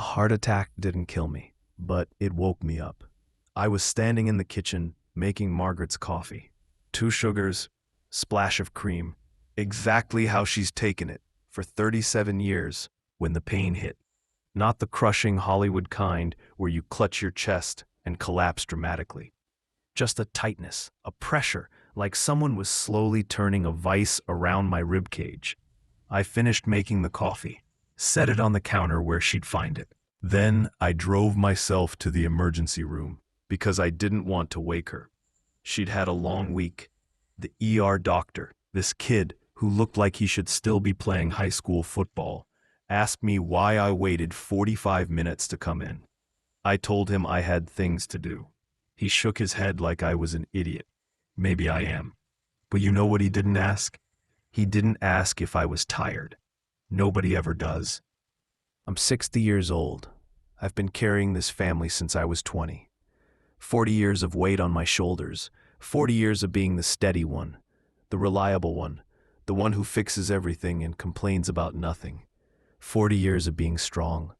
heart attack didn't kill me, but it woke me up. I was standing in the kitchen making Margaret's coffee. 2 sugars, splash of cream, exactly how she's taken it for 37 years when the pain hit. Not the crushing Hollywood kind where you clutch your chest and collapse dramatically. Just a tightness, a pressure, like someone was slowly turning a vice around my ribcage. I finished making the coffee, set it on the counter where she'd find it. Then I drove myself to the emergency room because I didn't want to wake her. She'd had a long week. The ER doctor, this kid who looked like he should still be playing high school football, asked me why I waited 45 minutes to come in. I told him I had things to do. He shook his head like I was an idiot. Maybe I am. But you know what he didn't ask? He didn't ask if I was tired. Nobody ever does. I'm 60 years old. I've been carrying this family since I was 20. 40 years of weight on my shoulders. 40 years of being the steady one, the reliable one, the one who fixes everything and complains about nothing. 40 years of being strong.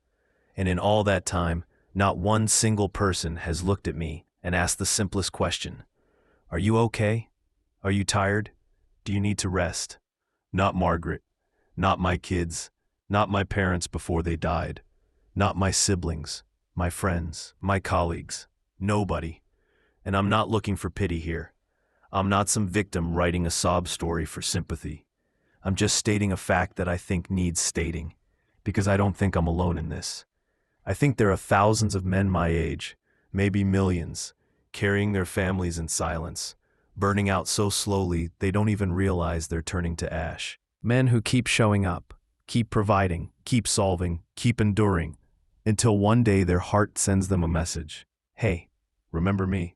And in all that time, not one single person has looked at me and asked the simplest question. Are you okay? Are you tired? Do you need to rest? Not Margaret, not my kids, not my parents before they died, not my siblings, my friends, my colleagues, nobody. And I'm not looking for pity here. I'm not some victim writing a sob story for sympathy. I'm just stating a fact that I think needs stating, because I don't think I'm alone in this. I think there are thousands of men my age, maybe millions, carrying their families in silence, burning out so slowly they don't even realize they're turning to ash. Men who keep showing up, keep providing, keep solving, keep enduring, until one day their heart sends them a message. Hey, remember me?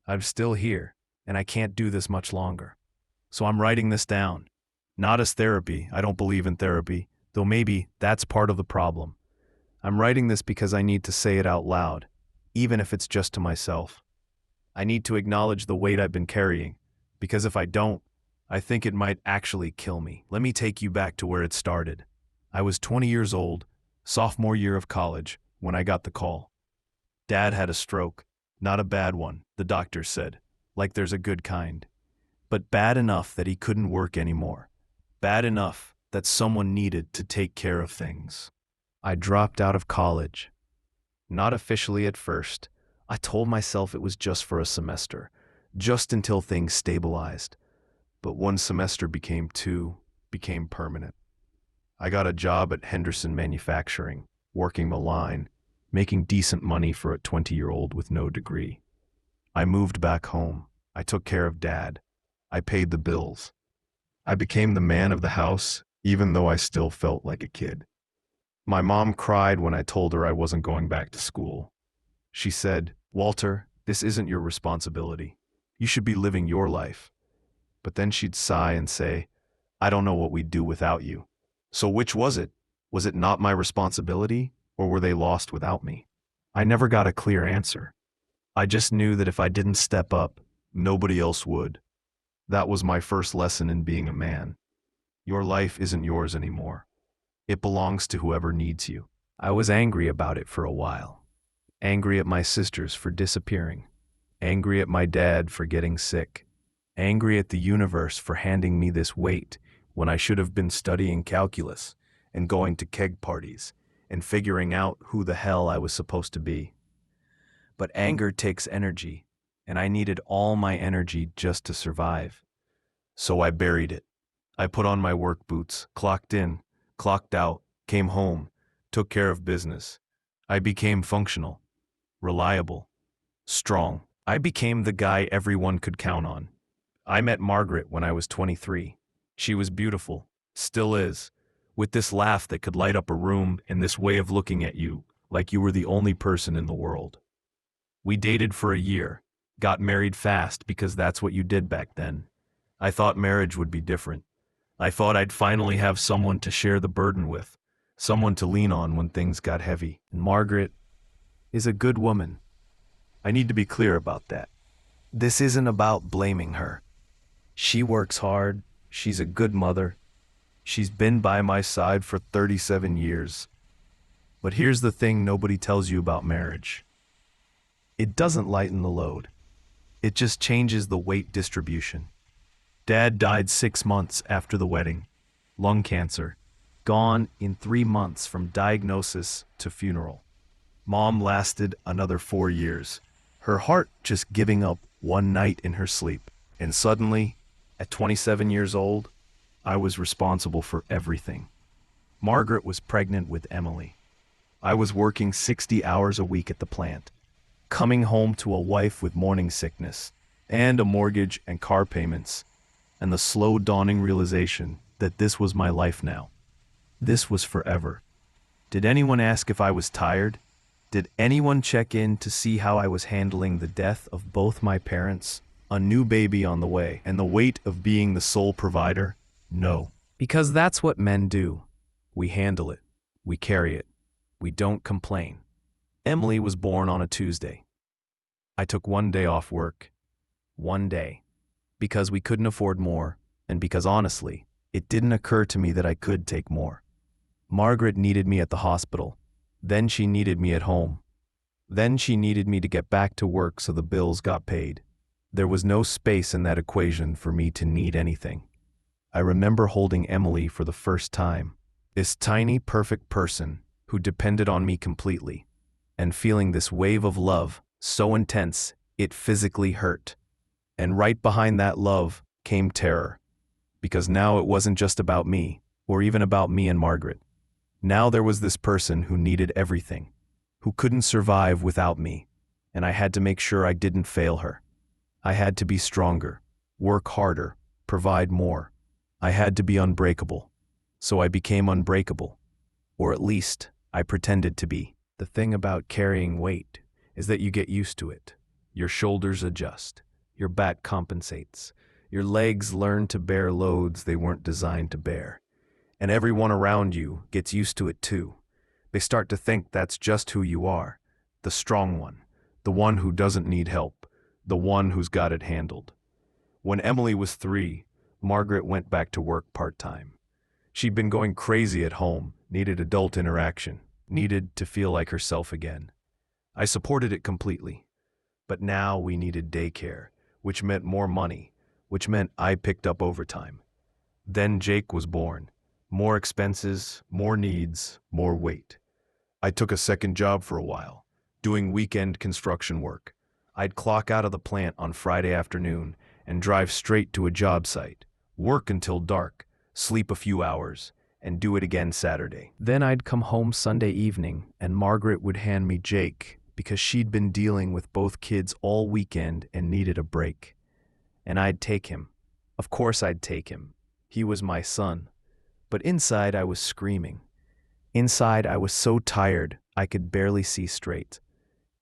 I'm still here, and I can't do this much longer. So I'm writing this down. Not as therapy. I don't believe in therapy, though maybe that's part of the problem. I'm writing this because I need to say it out loud, even if it's just to myself. I need to acknowledge the weight I've been carrying, because if I don't, I think it might actually kill me. Let me take you back to where it started. I was 20 years old, sophomore year of college, when I got the call. Dad had a stroke. Not a bad one, the doctor said, like there's a good kind. But bad enough that he couldn't work anymore. Bad enough that someone needed to take care of things. I dropped out of college. Not officially at first. I told myself it was just for a semester, just until things stabilized. But one semester became 2, became permanent. I got a job at Henderson Manufacturing, working the line, making decent money for a 20-year-old with no degree. I moved back home. I took care of Dad. I paid the bills. I became the man of the house, even though I still felt like a kid. My mom cried when I told her I wasn't going back to school. She said, "Walter, this isn't your responsibility. You should be living your life." But then she'd sigh and say, "I don't know what we'd do without you." So which was it? Was it not my responsibility, or were they lost without me? I never got a clear answer. I just knew that if I didn't step up, nobody else would. That was my first lesson in being a man. Your life isn't yours anymore. It belongs to whoever needs you. I was angry about it for a while. Angry at my sisters for disappearing. Angry at my dad for getting sick. Angry at the universe for handing me this weight when I should have been studying calculus and going to keg parties and figuring out who the hell I was supposed to be. But anger takes energy, and I needed all my energy just to survive. So I buried it. I put on my work boots, clocked in, clocked out, came home, took care of business. I became functional, reliable, strong. I became the guy everyone could count on. I met Margaret when I was 23. She was beautiful, still is, with this laugh that could light up a room and this way of looking at you like you were the only person in the world. We dated for a year, got married fast because that's what you did back then. I thought marriage would be different. I thought I'd finally have someone to share the burden with, someone to lean on when things got heavy. And Margaret is a good woman. I need to be clear about that. This isn't about blaming her. She works hard. She's a good mother. She's been by my side for 37 years. But here's the thing nobody tells you about marriage. It doesn't lighten the load. It just changes the weight distribution. Dad died 6 months after the wedding. Lung cancer. Gone in 3 months from diagnosis to funeral. Mom lasted another 4 years. Her heart just giving up one night in her sleep. And suddenly, at 27 years old, I was responsible for everything. Margaret was pregnant with Emily. I was working 60 hours a week at the plant, coming home to a wife with morning sickness, and a mortgage and car payments, and the slow dawning realization that this was my life now. This was forever. Did anyone ask if I was tired? Did anyone check in to see how I was handling the death of both my parents, a new baby on the way, and the weight of being the sole provider? No. Because that's what men do. We handle it. We carry it. We don't complain. Emily was born on a Tuesday. I took 1 day off work. 1 day. Because we couldn't afford more, and because honestly, it didn't occur to me that I could take more. Margaret needed me at the hospital. Then she needed me at home. Then she needed me to get back to work so the bills got paid. There was no space in that equation for me to need anything. I remember holding Emily for the first time, this tiny, perfect person who depended on me completely, and feeling this wave of love so intense it physically hurt. And right behind that love came terror, because now it wasn't just about me, or even about me and Margaret. Now there was this person who needed everything, who couldn't survive without me, and I had to make sure I didn't fail her. I had to be stronger, work harder, provide more. I had to be unbreakable. So I became unbreakable, or at least I pretended to be. The thing about carrying weight is that you get used to it. Your shoulders adjust, your back compensates, your legs learn to bear loads they weren't designed to bear. And everyone around you gets used to it too. They start to think that's just who you are, the strong one, the one who doesn't need help, the one who's got it handled. When Emily was 3, Margaret went back to work part-time. She'd been going crazy at home, needed adult interaction, needed to feel like herself again. I supported it completely. But now we needed daycare, which meant more money, which meant I picked up overtime. Then Jake was born. More expenses, more needs, more weight. I took a second job for a while, doing weekend construction work. I'd clock out of the plant on Friday afternoon and drive straight to a job site, work until dark, sleep a few hours, and do it again Saturday. Then I'd come home Sunday evening and Margaret would hand me Jake because she'd been dealing with both kids all weekend and needed a break. And I'd take him. Of course I'd take him. He was my son. But inside I was screaming. Inside I was so tired I could barely see straight.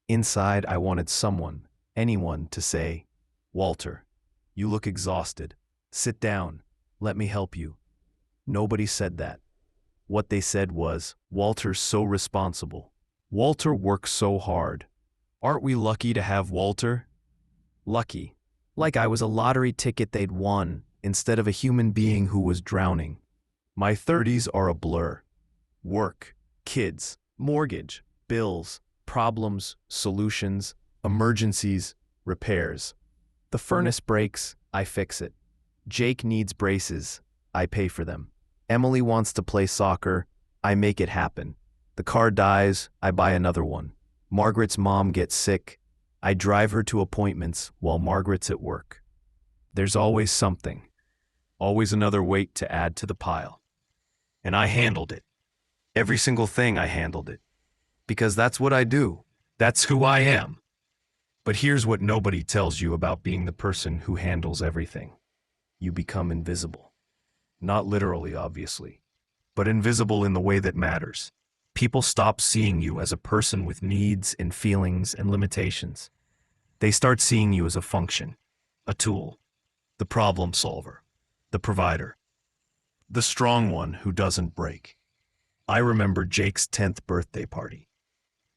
Inside I wanted someone, anyone, to say, "Walter, you look exhausted. Sit down. Let me help you." Nobody said that. What they said was, "Walter's so responsible. Walter works so hard. Aren't we lucky to have Walter?" Lucky. Like I was a lottery ticket they'd won instead of a human being who was drowning. My 30s are a blur. Work, kids, mortgage, bills, problems, solutions, emergencies, repairs. The furnace breaks, I fix it. Jake needs braces, I pay for them. Emily wants to play soccer, I make it happen. The car dies, I buy another one. Margaret's mom gets sick, I drive her to appointments while Margaret's at work. There's always something, always another weight to add to the pile. And I handled it. Every single thing I handled it. Because that's what I do. That's who I am. But here's what nobody tells you about being the person who handles everything. You become invisible. Not literally, obviously, but invisible in the way that matters. People stop seeing you as a person with needs and feelings and limitations. They start seeing you as a function, a tool, the problem solver, the provider, the strong one who doesn't break. I remember Jake's 10th birthday party.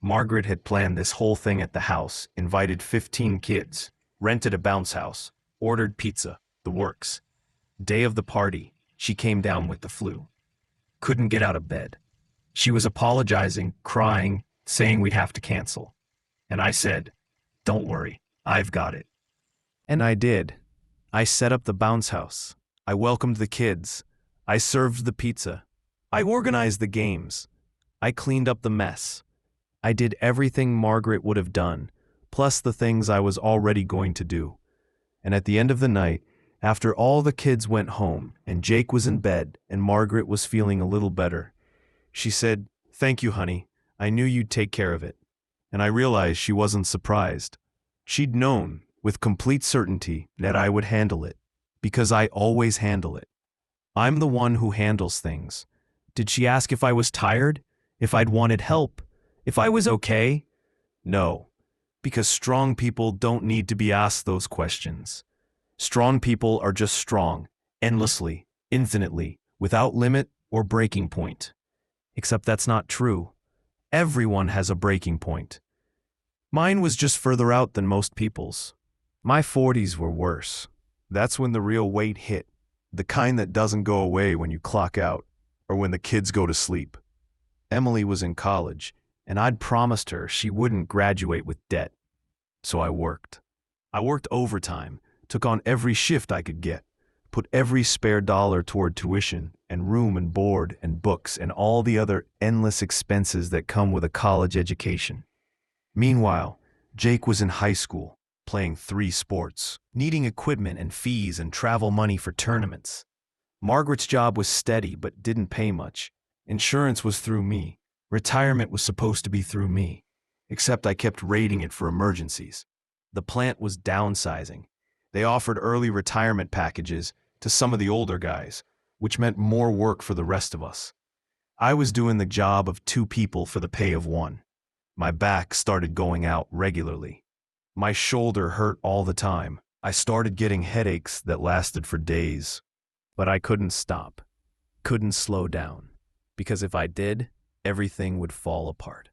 Margaret had planned this whole thing at the house, invited 15 kids, rented a bounce house, ordered pizza, the works. Day of the party, she came down with the flu. Couldn't get out of bed. She was apologizing, crying, saying we'd have to cancel. And I said, "Don't worry, I've got it." And I did. I set up the bounce house. I welcomed the kids. I served the pizza. I organized the games. I cleaned up the mess. I did everything Margaret would have done, plus the things I was already going to do. And at the end of the night, after all the kids went home and Jake was in bed and Margaret was feeling a little better, she said, "Thank you, honey. I knew you'd take care of it." And I realized she wasn't surprised. She'd known, with complete certainty, that I would handle it, because I always handle it. I'm the one who handles things. Did she ask if I was tired? If I'd wanted help? If I was okay? No, because strong people don't need to be asked those questions. Strong people are just strong, endlessly, infinitely, without limit or breaking point. Except that's not true. Everyone has a breaking point. Mine was just further out than most people's. My 40s were worse. That's when the real weight hit, the kind that doesn't go away when you clock out or when the kids go to sleep. Emily was in college, and I'd promised her she wouldn't graduate with debt. So I worked. I worked overtime, took on every shift I could get, put every spare dollar toward tuition and room and board and books and all the other endless expenses that come with a college education. Meanwhile, Jake was in high school, playing 3 sports, needing equipment and fees and travel money for tournaments. Margaret's job was steady but didn't pay much. Insurance was through me. Retirement was supposed to be through me. Except I kept raiding it for emergencies. The plant was downsizing. They offered early retirement packages to some of the older guys, which meant more work for the rest of us. I was doing the job of 2 people for the pay of 1. My back started going out regularly. My shoulder hurt all the time. I started getting headaches that lasted for days. But I couldn't stop, couldn't slow down, because if I did, everything would fall apart.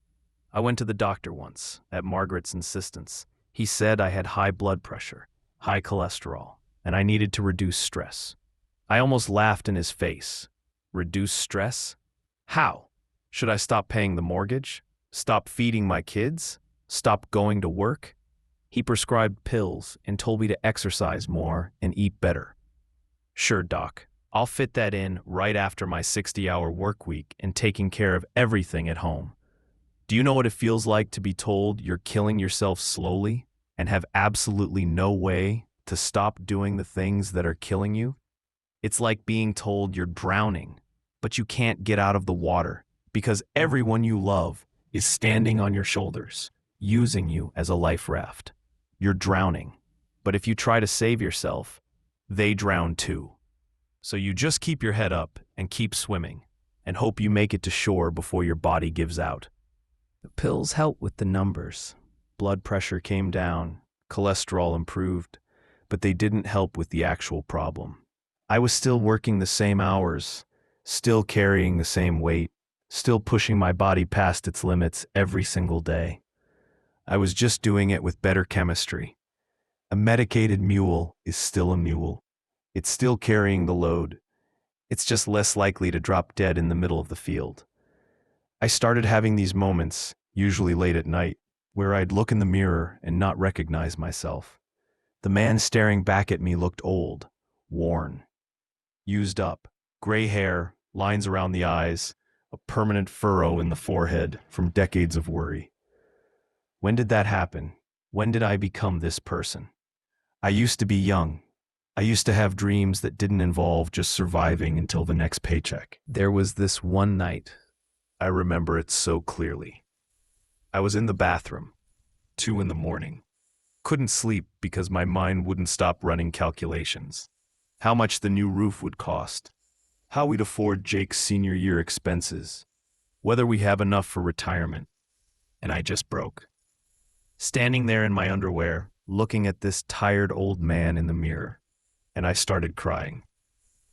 I went to the doctor once, at Margaret's insistence. He said I had high blood pressure, high cholesterol, and I needed to reduce stress. I almost laughed in his face. Reduce stress? How? Should I stop paying the mortgage? Stop feeding my kids? Stop going to work? He prescribed pills and told me to exercise more and eat better. Sure, doc. I'll fit that in right after my 60-hour work week and taking care of everything at home. Do you know what it feels like to be told you're killing yourself slowly and have absolutely no way to stop doing the things that are killing you? It's like being told you're drowning, but you can't get out of the water because everyone you love is standing on your shoulders, using you as a life raft. You're drowning, but if you try to save yourself, they drown too. So you just keep your head up and keep swimming and hope you make it to shore before your body gives out. The pills helped with the numbers. Blood pressure came down, cholesterol improved, but they didn't help with the actual problem. I was still working the same hours, still carrying the same weight, still pushing my body past its limits every single day. I was just doing it with better chemistry. A medicated mule is still a mule. It's still carrying the load. It's just less likely to drop dead in the middle of the field. I started having these moments, usually late at night, where I'd look in the mirror and not recognize myself. The man staring back at me looked old, worn, used up, gray hair, lines around the eyes, a permanent furrow in the forehead from decades of worry. When did that happen? When did I become this person? I used to be young. I used to have dreams that didn't involve just surviving until the next paycheck. There was this one night. I remember it so clearly. I was in the bathroom, 2 in the morning. Couldn't sleep because my mind wouldn't stop running calculations. How much the new roof would cost. How we'd afford Jake's senior year expenses. Whether we have enough for retirement. And I just broke. Standing there in my underwear, looking at this tired old man in the mirror. And I started crying.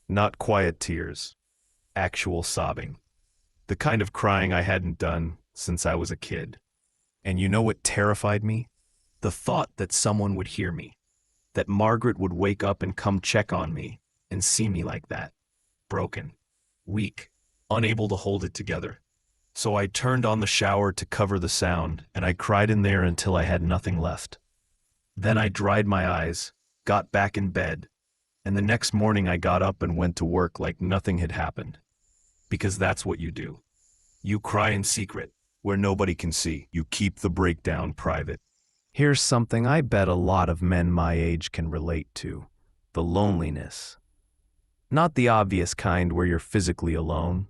Not quiet tears. Actual sobbing. The kind of crying I hadn't done since I was a kid. And you know what terrified me? The thought that someone would hear me. That Margaret would wake up and come check on me and see me like that. Broken. Weak. Unable to hold it together. So I turned on the shower to cover the sound, and I cried in there until I had nothing left. Then I dried my eyes, got back in bed, and the next morning I got up and went to work like nothing had happened. Because that's what you do. You cry in secret, where nobody can see. You keep the breakdown private. Here's something I bet a lot of men my age can relate to: the loneliness. Not the obvious kind where you're physically alone.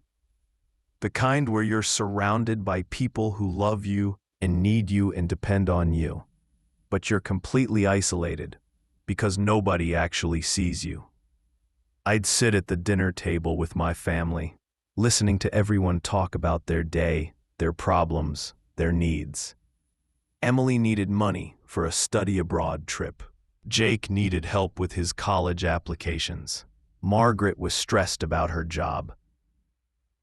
The kind where you're surrounded by people who love you and need you and depend on you. But you're completely isolated because nobody actually sees you. I'd sit at the dinner table with my family, listening to everyone talk about their day, their problems, their needs. Emily needed money for a study abroad trip. Jake needed help with his college applications. Margaret was stressed about her job.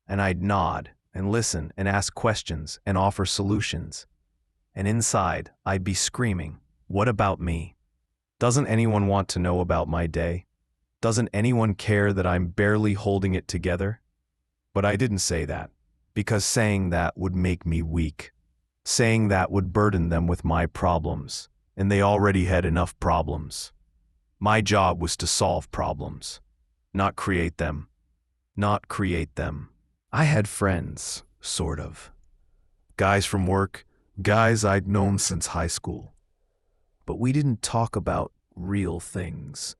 And I'd nod and listen and ask questions and offer solutions. And inside, I'd be screaming, "What about me? Doesn't anyone want to know about my day? Doesn't anyone care that I'm barely holding it together?" But I didn't say that, because saying that would make me weak. Saying that would burden them with my problems, and they already had enough problems. My job was to solve problems, not create them. Not create them. I had friends, sort of. Guys from work, guys I'd known since high school. But we didn't talk about real things.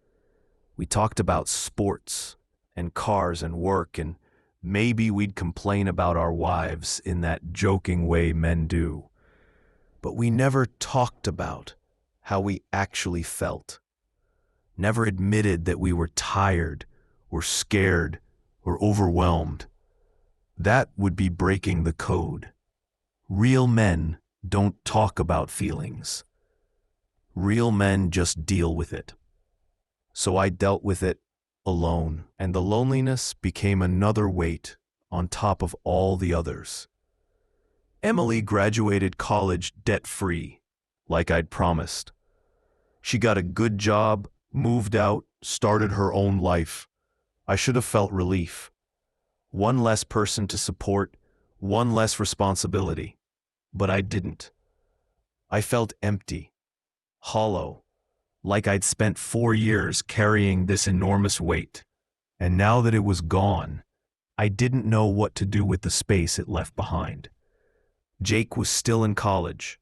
We talked about sports and cars and work, and maybe we'd complain about our wives in that joking way men do. But we never talked about how we actually felt. Never admitted that we were tired or scared or overwhelmed. That would be breaking the code. Real men don't talk about feelings. Real men just deal with it. So I dealt with it alone, and the loneliness became another weight on top of all the others. Emily graduated college debt-free, like I'd promised. She got a good job, moved out, started her own life. I should have felt relief. One less person to support, one less responsibility. But I didn't. I felt empty, hollow, like I'd spent 4 years carrying this enormous weight. And now that it was gone, I didn't know what to do with the space it left behind. Jake was still in college,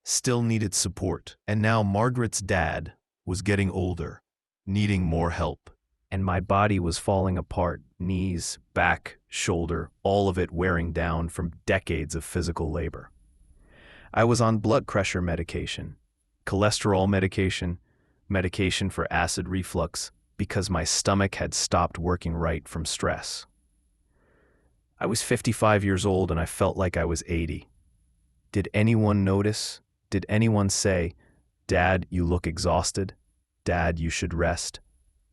still needed support, and now Margaret's dad was getting older, needing more help. And my body was falling apart, knees, back, shoulder, all of it wearing down from decades of physical labor. I was on blood pressure medication, cholesterol medication, medication for acid reflux, because my stomach had stopped working right from stress. I was 55 years old and I felt like I was 80. Did anyone notice? Did anyone say, "Dad, you look exhausted. Dad, you should rest.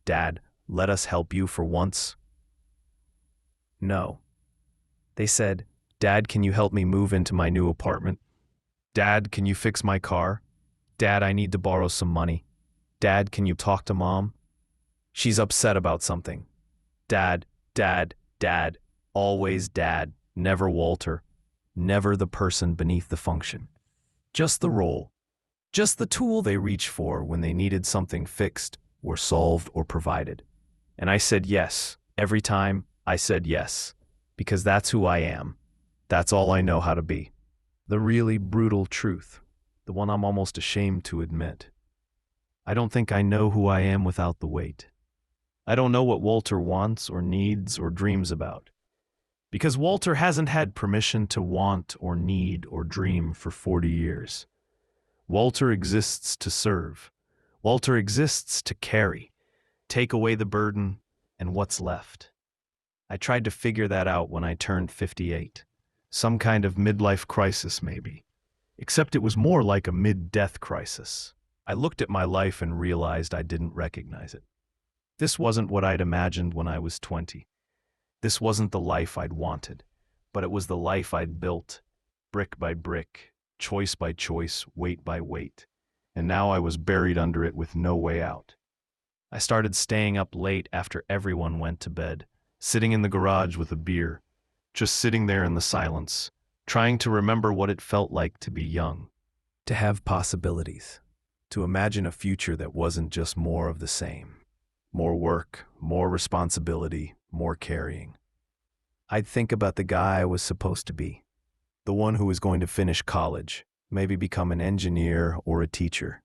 Dad, let us help you for once"? No. They said, "Dad, can you help me move into my new apartment? Dad, can you fix my car? Dad, I need to borrow some money. Dad, can you talk to Mom? She's upset about something. Dad, Dad, Dad, always Dad, never Walter, never the person beneath the function. Just the role, just the tool they reached for when they needed something fixed or solved or provided." And I said yes. Every time I said yes, because that's who I am. That's all I know how to be. The really brutal truth, the one I'm almost ashamed to admit. I don't think I know who I am without the weight. I don't know what Walter wants or needs or dreams about, because Walter hasn't had permission to want or need or dream for 40 years. Walter exists to serve. Walter exists to carry, take away the burden, and what's left. I tried to figure that out when I turned 58. Some kind of midlife crisis, maybe. Except it was more like a mid-death crisis. I looked at my life and realized I didn't recognize it. This wasn't what I'd imagined when I was 20. This wasn't the life I'd wanted, but it was the life I'd built, brick by brick, choice by choice, weight by weight. And now I was buried under it with no way out. I started staying up late after everyone went to bed, sitting in the garage with a beer, just sitting there in the silence, trying to remember what it felt like to be young, to have possibilities, to imagine a future that wasn't just more of the same. More work, more responsibility, more carrying. I'd think about the guy I was supposed to be, the one who was going to finish college, maybe become an engineer or a teacher,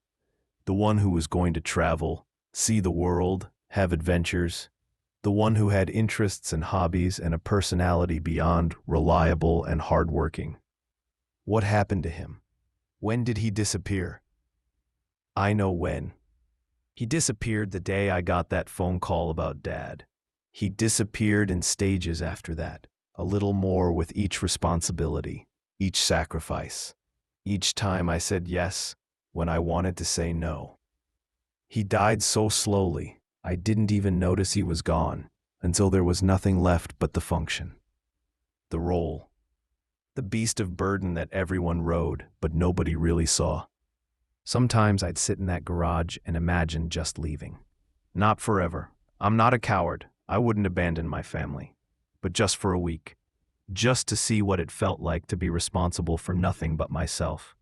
the one who was going to travel, see the world, have adventures, the one who had interests and hobbies and a personality beyond reliable and hardworking. What happened to him? When did he disappear? I know when. He disappeared the day I got that phone call about Dad. He disappeared in stages after that, a little more with each responsibility, each sacrifice, each time I said yes when I wanted to say no. He died so slowly, I didn't even notice he was gone until there was nothing left but the function, the role, the beast of burden that everyone rode but nobody really saw. Sometimes I'd sit in that garage and imagine just leaving. Not forever. I'm not a coward. I wouldn't abandon my family. But just for a week. Just to see what it felt like to be responsible for nothing but myself.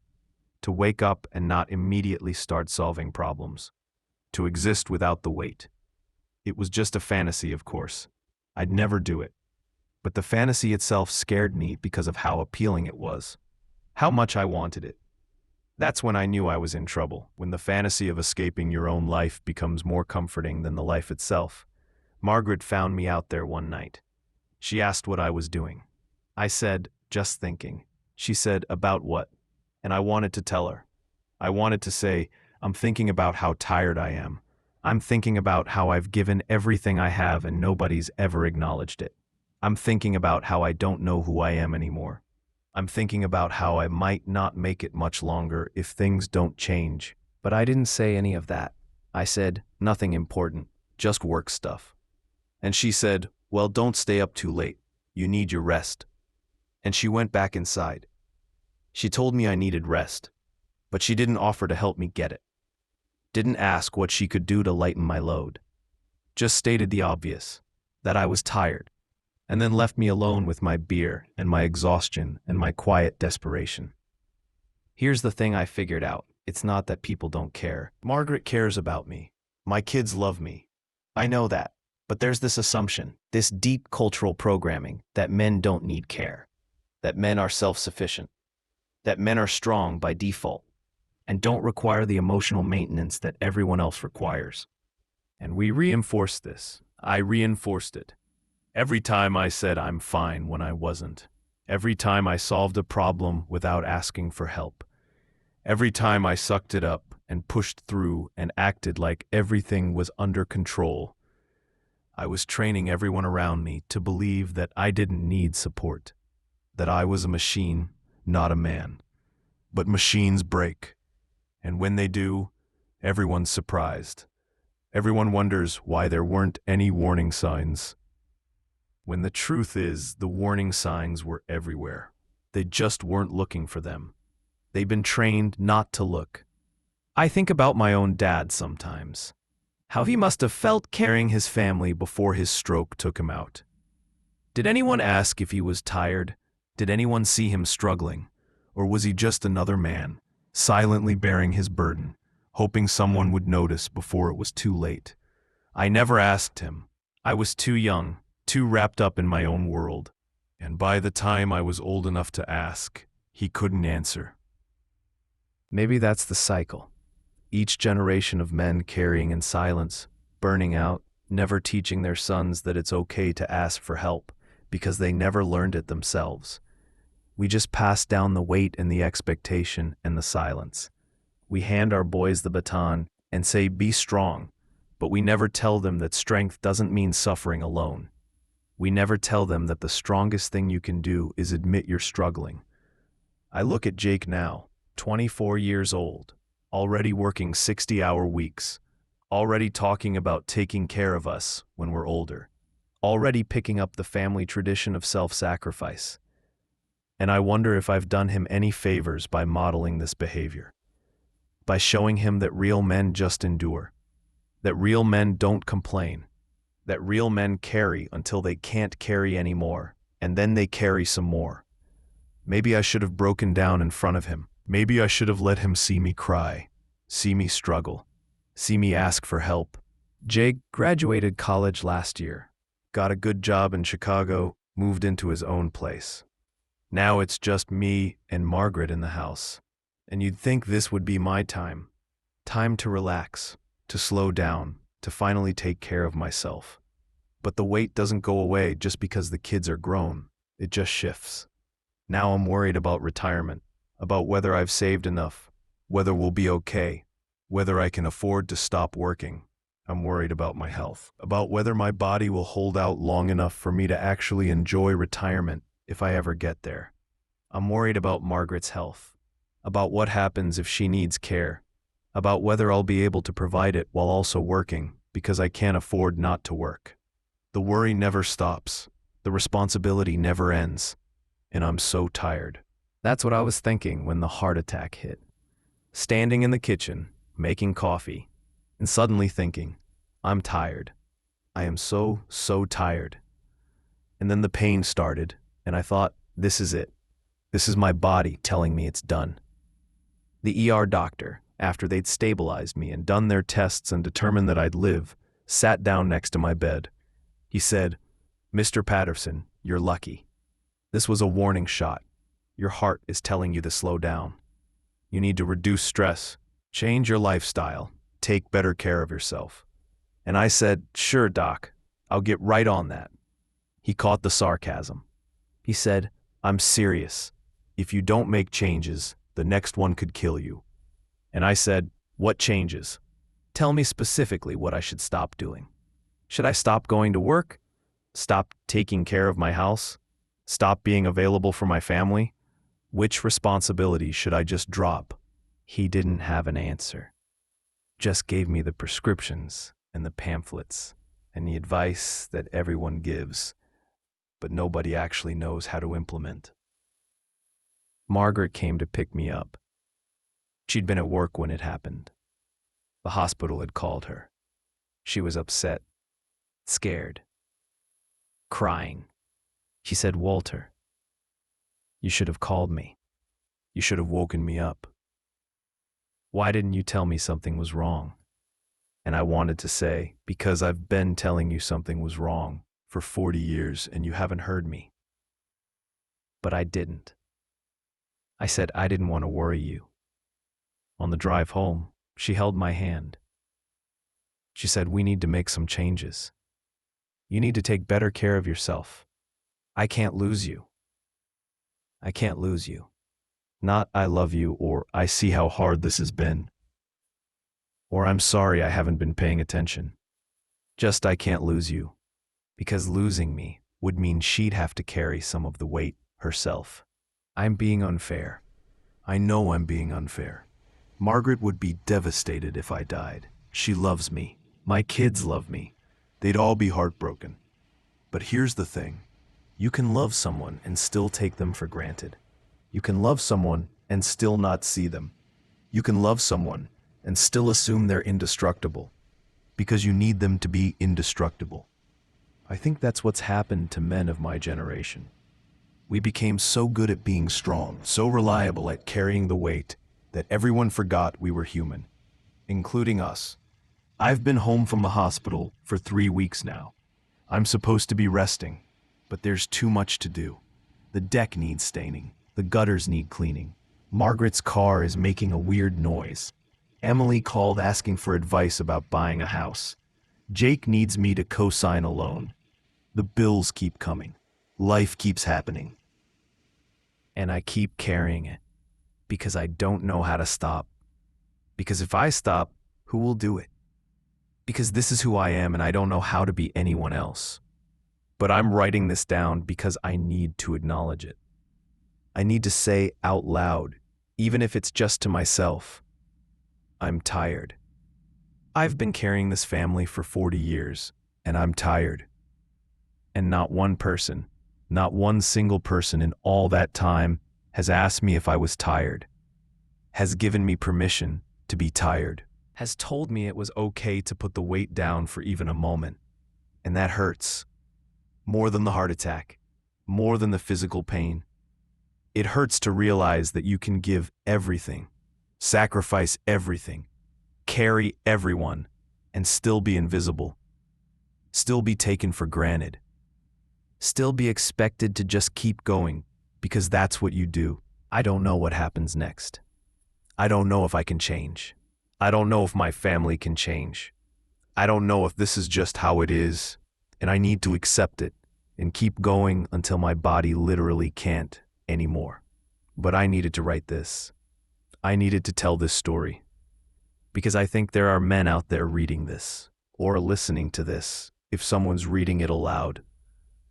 To wake up and not immediately start solving problems. To exist without the weight. It was just a fantasy, of course. I'd never do it. But the fantasy itself scared me because of how appealing it was. How much I wanted it. That's when I knew I was in trouble, when the fantasy of escaping your own life becomes more comforting than the life itself. Margaret found me out there one night. She asked what I was doing. I said, just thinking. She said, about what? And I wanted to tell her. I wanted to say, I'm thinking about how tired I am. I'm thinking about how I've given everything I have and nobody's ever acknowledged it. I'm thinking about how I don't know who I am anymore. I'm thinking about how I might not make it much longer if things don't change. But I didn't say any of that. I said, nothing important, just work stuff. And she said, well, don't stay up too late. You need your rest. And she went back inside. She told me I needed rest, but she didn't offer to help me get it. Didn't ask what she could do to lighten my load. Just stated the obvious, that I was tired. And then left me alone with my beer and my exhaustion and my quiet desperation. Here's the thing I figured out. It's not that people don't care. Margaret cares about me. My kids love me. I know that. But there's this assumption, this deep cultural programming, that men don't need care. That men are self-sufficient. That men are strong by default. And don't require the emotional maintenance that everyone else requires. And we reinforced this. I reinforced it. Every time I said I'm fine when I wasn't. Every time I solved a problem without asking for help. Every time I sucked it up and pushed through and acted like everything was under control. I was training everyone around me to believe that I didn't need support. That I was a machine, not a man. But machines break. And when they do, everyone's surprised. Everyone wonders why there weren't any warning signs. When the truth is, the warning signs were everywhere. They just weren't looking for them. They've been trained not to look. I think about my own dad sometimes. How he must have felt carrying his family before his stroke took him out. Did anyone ask if he was tired? Did anyone see him struggling? Or was he just another man, silently bearing his burden, hoping someone would notice before it was too late? I never asked him. I was too young. Too wrapped up in my own world, and by the time I was old enough to ask, he couldn't answer. Maybe that's the cycle. Each generation of men carrying in silence, burning out, never teaching their sons that it's okay to ask for help because they never learned it themselves. We just pass down the weight and the expectation and the silence. We hand our boys the baton and say, be strong, but we never tell them that strength doesn't mean suffering alone. We never tell them that the strongest thing you can do is admit you're struggling. I look at Jake now, 24 years old, already working 60-hour weeks, already talking about taking care of us when we're older, already picking up the family tradition of self-sacrifice. And I wonder if I've done him any favors by modeling this behavior, by showing him that real men just endure, that real men don't complain, that real men carry until they can't carry anymore, and then they carry some more. Maybe I should have broken down in front of him. Maybe I should have let him see me cry, see me struggle, see me ask for help. Jake graduated college last year, got a good job in Chicago, moved into his own place. Now it's just me and Margaret in the house. And you'd think this would be my time. Time to relax, to slow down, to finally take care of myself. But the weight doesn't go away just because the kids are grown. It just shifts. Now I'm worried about retirement, about whether I've saved enough, whether we'll be okay, whether I can afford to stop working. I'm worried about my health, about whether my body will hold out long enough for me to actually enjoy retirement if I ever get there. I'm worried about Margaret's health, about what happens if she needs care, about whether I'll be able to provide it while also working because I can't afford not to work. The worry never stops. The responsibility never ends. And I'm so tired. That's what I was thinking when the heart attack hit. Standing in the kitchen, making coffee, and suddenly thinking, I'm tired. I am so tired. And then the pain started, and I thought, this is it. This is my body telling me it's done. The ER doctor, after they'd stabilized me and done their tests and determined that I'd live, sat down next to my bed. He said, Mr. Patterson, you're lucky. This was a warning shot. Your heart is telling you to slow down. You need to reduce stress, change your lifestyle, take better care of yourself. And I said, sure, doc, I'll get right on that. He caught the sarcasm. He said, I'm serious. If you don't make changes, the next one could kill you. And I said, what changes? Tell me specifically what I should stop doing. Should I stop going to work? Stop taking care of my house? Stop being available for my family? Which responsibility should I just drop? He didn't have an answer. Just gave me the prescriptions and the pamphlets and the advice that everyone gives, but nobody actually knows how to implement. Margaret came to pick me up. She'd been at work when it happened. The hospital had called her. She was upset, scared, crying. She said, Walter, you should have called me. You should have woken me up. Why didn't you tell me something was wrong? And I wanted to say, because I've been telling you something was wrong for 40 years and you haven't heard me. But I didn't. I said I didn't want to worry you. On the drive home, she held my hand. She said, we need to make some changes. You need to take better care of yourself. I can't lose you. I can't lose you. Not I love you or I see how hard this has been. Or I'm sorry I haven't been paying attention. Just I can't lose you. Because losing me would mean she'd have to carry some of the weight herself. I'm being unfair. I know I'm being unfair. Margaret would be devastated if I died. She loves me. My kids love me. They'd all be heartbroken. But here's the thing. You can love someone and still take them for granted. You can love someone and still not see them. You can love someone and still assume they're indestructible because you need them to be indestructible. I think that's what's happened to men of my generation. We became so good at being strong, so reliable at carrying the weight, that everyone forgot we were human, including us. I've been home from the hospital for 3 weeks now. I'm supposed to be resting, but there's too much to do. The deck needs staining. The gutters need cleaning. Margaret's car is making a weird noise. Emily called asking for advice about buying a house. Jake needs me to co-sign a loan. The bills keep coming. Life keeps happening. And I keep carrying it because I don't know how to stop. Because if I stop, who will do it? Because this is who I am and I don't know how to be anyone else. But I'm writing this down because I need to acknowledge it. I need to say out loud, even if it's just to myself, I'm tired. I've been carrying this family for 40 years, and I'm tired. And not one person, not one single person in all that time has asked me if I was tired, has given me permission to be tired, has told me it was okay to put the weight down for even a moment. And that hurts. More than the heart attack, more than the physical pain. It hurts to realize that you can give everything, sacrifice everything, carry everyone, and still be invisible, still be taken for granted, still be expected to just keep going because that's what you do. I don't know what happens next. I don't know if I can change. I don't know if my family can change. I don't know if this is just how it is, and I need to accept it and keep going until my body literally can't anymore. But I needed to write this. I needed to tell this story because I think there are men out there reading this or listening to this, if someone's reading it aloud,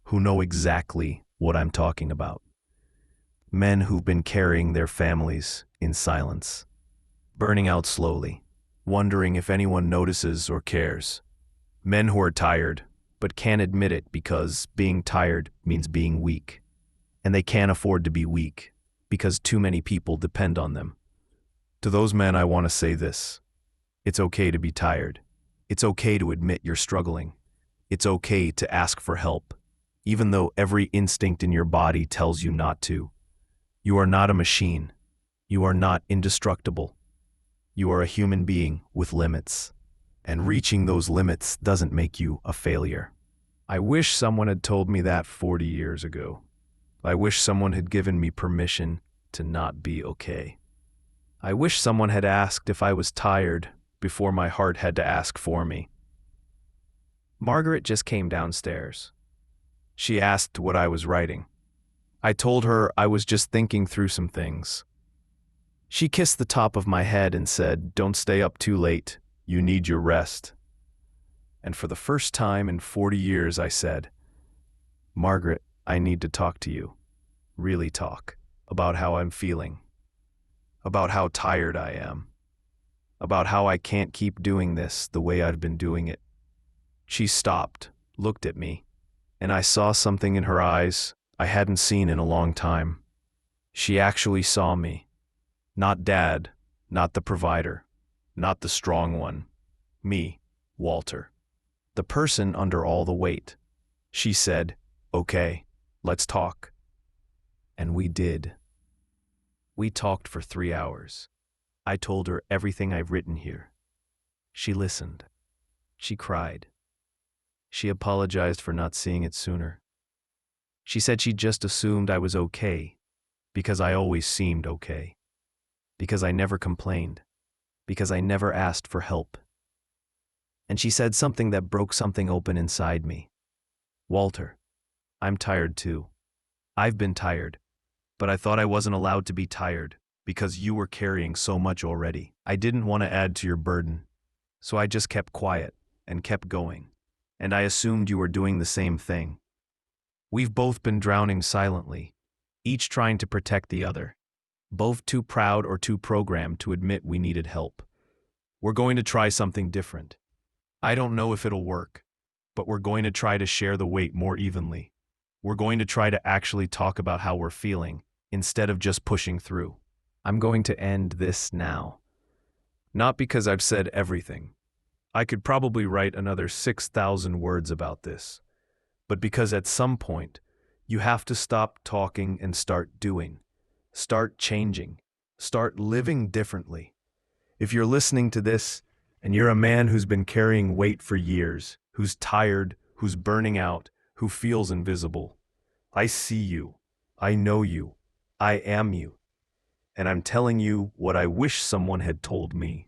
who know exactly what I'm talking about. Men who've been carrying their families in silence, burning out slowly, wondering if anyone notices or cares. Men who are tired, but can't admit it because being tired means being weak. And they can't afford to be weak because too many people depend on them. To those men, I want to say this. It's okay to be tired. It's okay to admit you're struggling. It's okay to ask for help, even though every instinct in your body tells you not to. You are not a machine. You are not indestructible. You are a human being with limits. And reaching those limits doesn't make you a failure. I wish someone had told me that 40 years ago. I wish someone had given me permission to not be okay. I wish someone had asked if I was tired before my heart had to ask for me. Margaret just came downstairs. She asked what I was writing. I told her I was just thinking through some things. She kissed the top of my head and said, "Don't stay up too late. You need your rest." And for the first time in 40 years, I said, "Margaret, I need to talk to you. Really talk. About how I'm feeling. About how tired I am. About how I can't keep doing this the way I've been doing it." She stopped, looked at me, and I saw something in her eyes I hadn't seen in a long time. She actually saw me. Not Dad, not the provider, not the strong one. Me, Walter. The person under all the weight. She said, "Okay, let's talk." And we did. We talked for 3 hours. I told her everything I've written here. She listened. She cried. She apologized for not seeing it sooner. She said she just assumed I was okay, because I always seemed okay, because I never complained, because I never asked for help. And she said something that broke something open inside me. "Walter, I'm tired too. I've been tired, but I thought I wasn't allowed to be tired because you were carrying so much already. I didn't want to add to your burden, so I just kept quiet and kept going. And I assumed you were doing the same thing. We've both been drowning silently, each trying to protect the other, both too proud or too programmed to admit we needed help. We're going to try something different. I don't know if it'll work, but we're going to try to share the weight more evenly. We're going to try to actually talk about how we're feeling, instead of just pushing through. I'm going to end this now. Not because I've said everything. I could probably write another 6,000 words about this, but because at some point, you have to stop talking and start doing. Start changing. Start living differently. If you're listening to this, and you're a man who's been carrying weight for years, who's tired, who's burning out, who feels invisible, I see you. I know you. I am you. And I'm telling you what I wish someone had told me.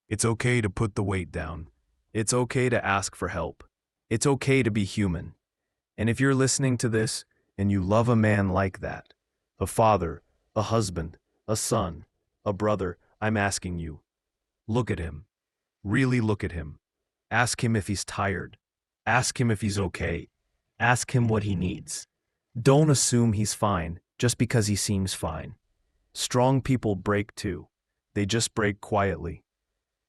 It's okay to put the weight down. It's okay to ask for help. It's okay to be human. And if you're listening to this and you love a man like that, a father, a husband, a son, a brother, I'm asking you, look at him. Really look at him. Ask him if he's tired. Ask him if he's okay. Ask him what he needs. Don't assume he's fine just because he seems fine. Strong people break too. They just break quietly.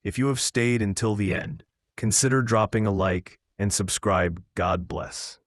If you have stayed until the end, consider dropping a like and subscribe. God bless.